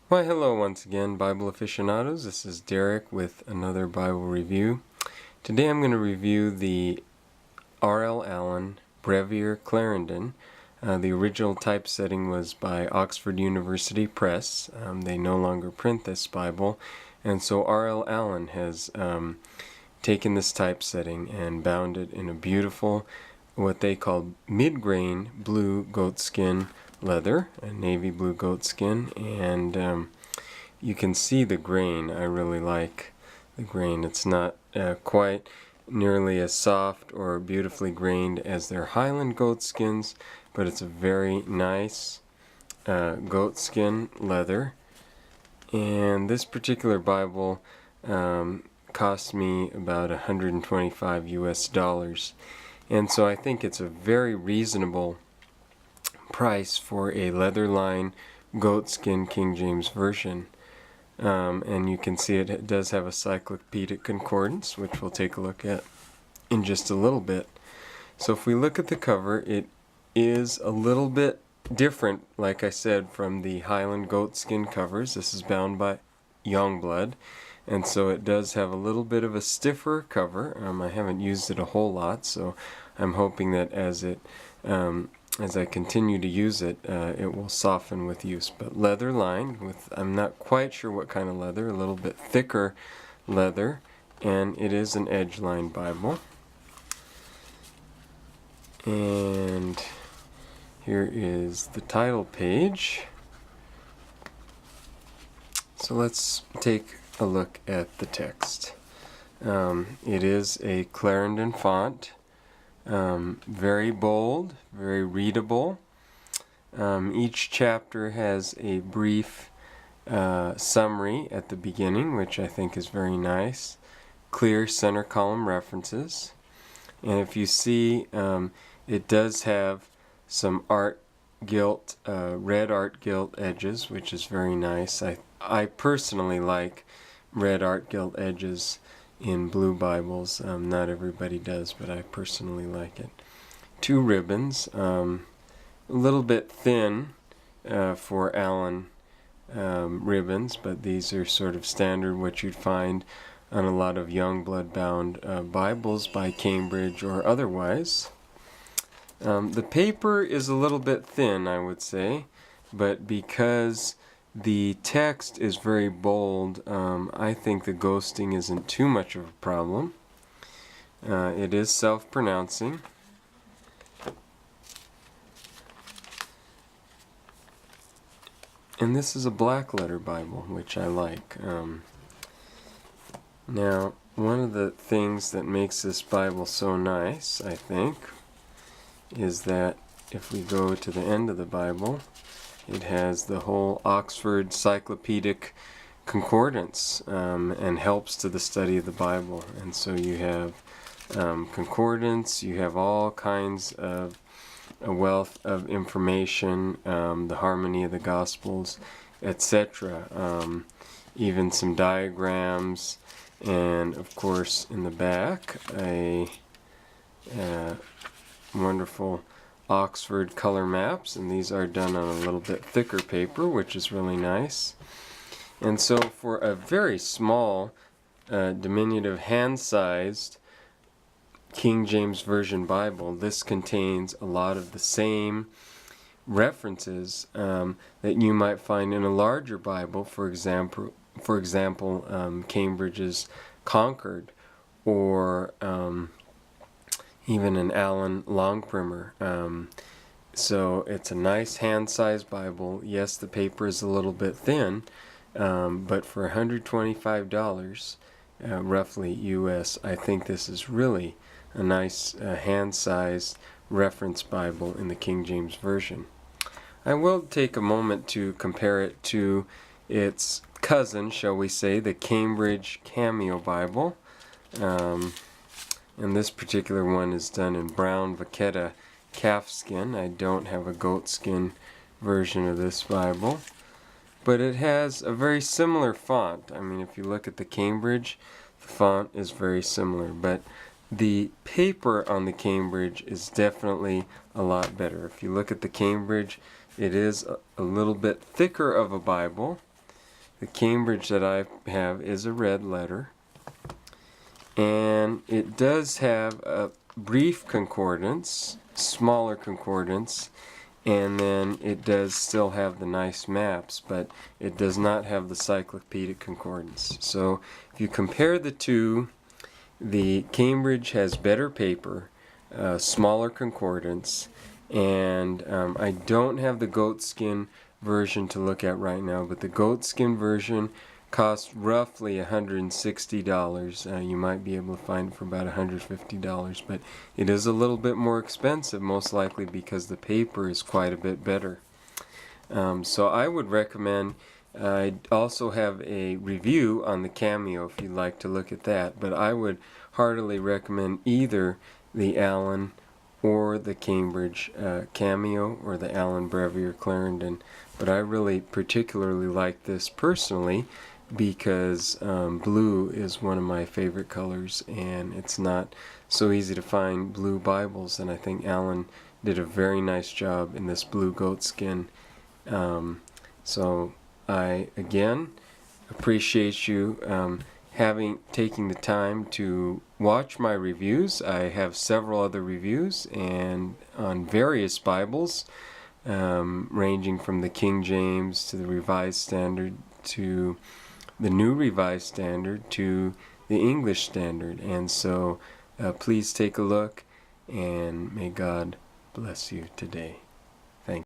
Why, hello once again, Bible aficionados. This is Derek with another Bible review. Today I'm going to review the R.L. Allan Brevier Clarendon. The original typesetting was by Oxford University Press. They no longer print this Bible, and so R.L. Allan has taken this typesetting and bound it in a beautiful, what they call mid-grain blue goatskin leather, a navy blue goatskin, and you can see the grain. I really like the grain. It's not quite nearly as soft or beautifully grained as their Highland goatskins, but it's a very nice goatskin leather. And this particular Bible cost me about $125 US. And so I think it's a very reasonable price for a leather-lined goatskin King James Version. And you can see it does have a cyclopedic concordance, which we'll take a look at in just a little bit. So if we look at the cover, it is a little bit different, like I said, from the Highland goatskin covers. This is bound by Jongbloed, and so it does have a little bit of a stiffer cover. I haven't used it a whole lot, so I'm hoping that as I continue to use it, it will soften with use. But leather lined with, I'm not quite sure what kind of leather, a little bit thicker leather, and it is an edge lined Bible. And here is the title page. So let's take a look at the text. It is a Clarendon font. Very bold, very readable. Each chapter has a brief summary at the beginning, which I think is very nice. Clear center column references. And if you see, it does have some art gilt, red art gilt edges, which is very nice. I personally like red art gilt edges in blue Bibles. Not everybody does, but I personally like it. 2 ribbons, a little bit thin for Allan ribbons, but these are sort of standard what you'd find on a lot of Jongbloed bound Bibles by Cambridge or otherwise. The paper is a little bit thin, I would say, but because the text is very bold, I think the ghosting isn't too much of a problem. It is self-pronouncing. And this is a black letter Bible, which I like. Now, one of the things that makes this Bible so nice, I think, is that if we go to the end of the Bible, it has the whole Oxford cyclopedic concordance and helps to the study of the Bible. And so you have concordance, you have all kinds of a wealth of information, the harmony of the Gospels, etc. Even some diagrams, and of course in the back a wonderful Oxford color maps, and these are done on a little bit thicker paper, which is really nice. And so for a very small, diminutive, hand-sized King James Version Bible, this contains a lot of the same references that you might find in a larger Bible, for example, Cambridge's Concord, or even an Allan long primer. So it's a nice hand-sized Bible. Yes, the paper is a little bit thin, but for $125, roughly US, I think this is really a nice hand-sized reference Bible in the King James Version. I will take a moment to compare it to its cousin, shall we say, the Cambridge Cameo Bible. And this particular one is done in brown vachetta calfskin. I don't have a goatskin version of this Bible, but it has a very similar font. I mean, if you look at the Cambridge, the font is very similar, but the paper on the Cambridge is definitely a lot better. If you look at the Cambridge, it is a little bit thicker of a Bible, The Cambridge that I have is a red letter. And it does have a brief concordance, smaller concordance, and then it does still have the nice maps, but it does not have the cyclopedic concordance. So if you compare the two, the Cambridge has better paper, smaller concordance, and I don't have the goatskin version to look at right now, but the goatskin version costs roughly $160. You might be able to find it for about $150, but it is a little bit more expensive, most likely because the paper is quite a bit better. So I would recommend, I also have a review on the Cameo if you'd like to look at that, but I would heartily recommend either the Allan or the Cambridge Cameo or the Allan Brevier Clarendon. But I really particularly like this personally because blue is one of my favorite colors, and it's not so easy to find blue Bibles, and I think Allan did a very nice job in this blue goatskin. So I again appreciate you taking the time to watch my reviews. I have several other reviews and on various Bibles, ranging from the King James to the Revised Standard to the New Revised Standard to the English Standard. And so please take a look, and may God bless you today. Thank you.